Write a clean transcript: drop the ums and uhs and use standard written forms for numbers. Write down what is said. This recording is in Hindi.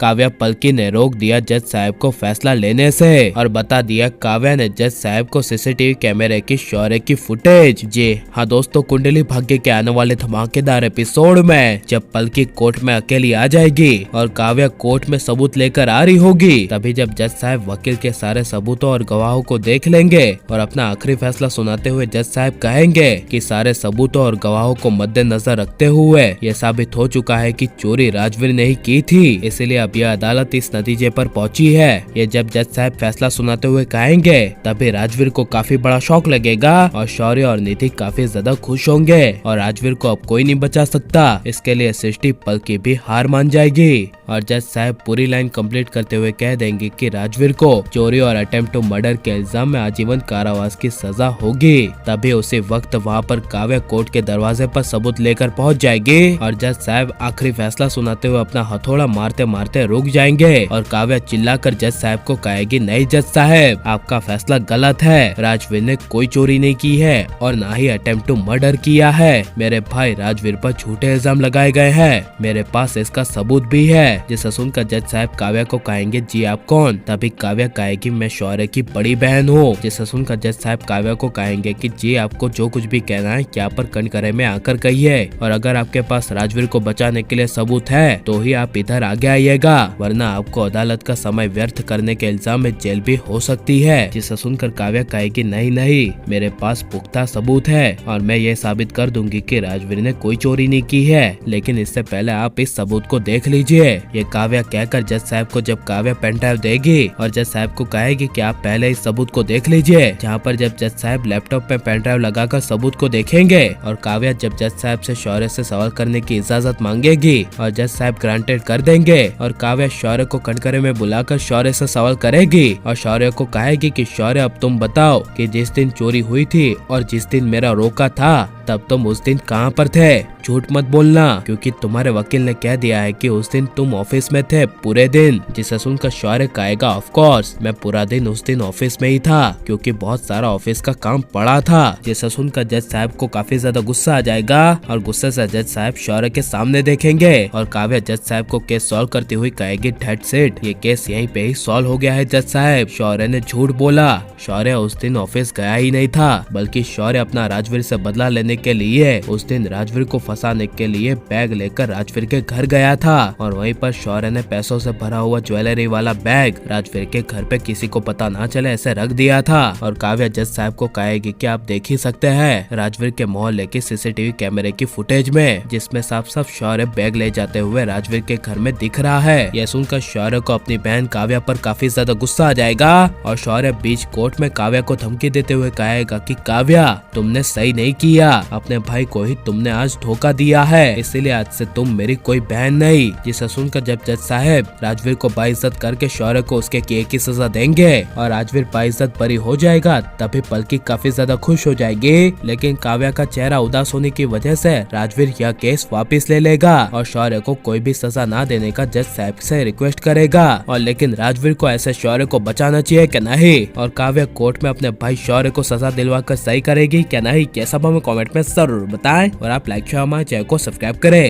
काव्या पलकी ने रोक दिया जज साहब को फैसला लेने से और बता दिया काव्या ने जज साहब को सीसीटीवी कैमरे की शौर्य की फुटेज। जी हाँ दोस्तों, कुंडली भाग्य के आने वाले धमाकेदार एपिसोड में जब पलकी कोर्ट में अकेली आ जाएगी और काव्या कोर्ट में सबूत लेकर आ रही होगी, तभी जब जज साहब वकील के सारे सबूतों और गवाहों को देख लेंगे और अपना आखिरी फैसला सुनाते हुए जज साहब कहेंगे कि सारे सबूतों और गवाहों को मद्देनजर रखते हुए यह साबित हो चुका है कि चोरी राजवीर ने ही की थी, इसलिए अब यह अदालत इस नतीजे पर पहुंची है। ये जब जज साहब फैसला सुनाते हुए कहेंगे तभी राजवीर को काफी बड़ा शौक लगेगा और शौर्य और निधि काफी ज्यादा खुश होंगे और राजवीर को अब कोई नहीं बचा सकता। इसके लिए सृष्टि पलकी भी हार मान जाएगी और जज साहब पूरी लाइन कंप्लीट करते हुए कह देंगे कि राजवीर को चोरी और अटेम्प्ट टू मर्डर के इल्जाम में आजीवन कारावास की सजा होगी। तभी उसी वक्त वहाँ पर काव्या कोर्ट के दरवाजे पर सबूत लेकर पहुँच जाएगी और जज साहब आखिरी फैसला सुनाते हुए अपना हथौड़ा मारते मारते रुक जाएंगे और काव्या चिल्लाकर जज साहब को कहेगी, नहीं जज साहब, आपका फैसला गलत है। राजवीर ने कोई चोरी नहीं की है और ना ही अटेम्प्ट टू मर्डर किया है। मेरे भाई राजवीर पर झूठे इल्जाम लगाए गए हैं, मेरे पास इसका सबूत भी है। जिसे सुनकर जज साहब काव्या को कहेंगे, जी आप कौन? तभी काव्या कहेगी, मैं शौर्य की बड़ी बहन हूँ। जिसे सुनकर जज साहब काव्या को कहेंगे कि जी आपको जो कुछ भी कहना है क्या पर कनकरे में आकर कहिए और अगर आपके पास राजवीर को बचाने के लिए सबूत है तो ही आप इधर आगे आइएगा, वरना आपको अदालत का समय व्यर्थ करने के इल्जाम में जेल भी हो सकती है। जिसे सुनकर काव्या कहेगी, नहीं नहीं, मेरे पास पुख्ता सबूत है और मैं ये साबित कर दूंगी कि राजवीर ने कोई चोरी नहीं की है, लेकिन इससे पहले आप इस सबूत को देख लीजिए। ये काव्या कहकर जज साहब को जब काव्या पेन ड्राइव देगी और जज साहब को कहेगी कि आप पहले इस सबूत को देख लीजिए, जहाँ पर जब जज साहब लैपटॉप में पेन ड्राइव लगाकर सबूत को देखेंगे और काव्या जब जज साहब से शौर्य से सवाल करने की इजाजत मांगेगी और जज साहब ग्रांटेड कर देंगे और काव्या शौर्य को कनकरे में बुलाकर शौर्य से सवाल करेगी और शौर्य को कहेगी कि शौर्य अब तुम बताओ कि जिस दिन चोरी हुई थी और जिस दिन मेरा रोका था तब तुम उस दिन कहाँ पर थे? झूठ मत बोलना क्योंकि तुम्हारे वकील ने कह दिया है कि उस दिन तुम ऑफिस में थे पूरे दिन। जिसे सुनकर शौर्य कहेगा, ऑफ कोर्स मैं पूरा दिन उस दिन ऑफिस में ही था क्योंकि बहुत सारा ऑफिस का काम पड़ा था। जिसे सुनकर जज साहब को काफी ज्यादा गुस्सा आ जाएगा और गुस्से से जज साहब शौर्य के सामने देखेंगे और काव्या जज साहब को केस सॉल्व करती हुई कहेगी, दैट्स इट, ये केस यहीं पे ही सॉल्व हो गया है जज साहब। शौर्य ने झूठ बोला, शौर्य उस दिन ऑफिस गया ही नहीं था, बल्कि शौर्य अपना राजवीर से बदला लेने के लिए उस दिन राजवीर को फंसाने के लिए बैग लेकर राजवीर के घर गया था और वहीं पर शौर्य ने पैसों से भरा हुआ ज्वेलरी वाला बैग राजवीर के घर पे किसी को पता ना चले ऐसे रख दिया था। और काव्या जज साहब को कहेगी कि आप देख ही सकते हैं राजवीर के मोहल्ले की सीसीटीवी कैमरे की फुटेज में, जिसमें साफ साफ शौर्य बैग ले जाते हुए राजवीर के घर में दिख रहा है। यह सुनकर शौर्य को अपनी बहन काव्या पर काफी ज्यादा गुस्सा आ जाएगा और शौर्य बीच कोर्ट में काव्या को धमकी देते हुए कहेगा कि काव्या तुमने सही नहीं किया, अपने भाई को ही तुमने आज धोखा दिया है, इसीलिए आज से तुम मेरी कोई बहन नहीं। जिसे सुनकर जब जज साहब राजवीर को बाइज्जत करके शौर्य को उसके किए की सजा देंगे और राजवीर बाइज्जत बरी हो जाएगा, तभी पलकी काफी ज्यादा खुश हो जाएगी। लेकिन काव्या का चेहरा उदास होने की वजह से राजवीर यह केस वापस ले लेगा और शौर्य को कोई भी सजा ना देने का जज साहब से रिक्वेस्ट करेगा। और लेकिन राजवीर को ऐसे शौर्य को बचाना चाहिए क्या नहीं, और काव्या कोर्ट में अपने भाई शौर्य को सजा दिलवा कर सही करेगी क्या नहीं, कैसा हमें कमेंट में जरूर बताएं और आप लाइक शेयर हमारे चैनल को सब्सक्राइब करें।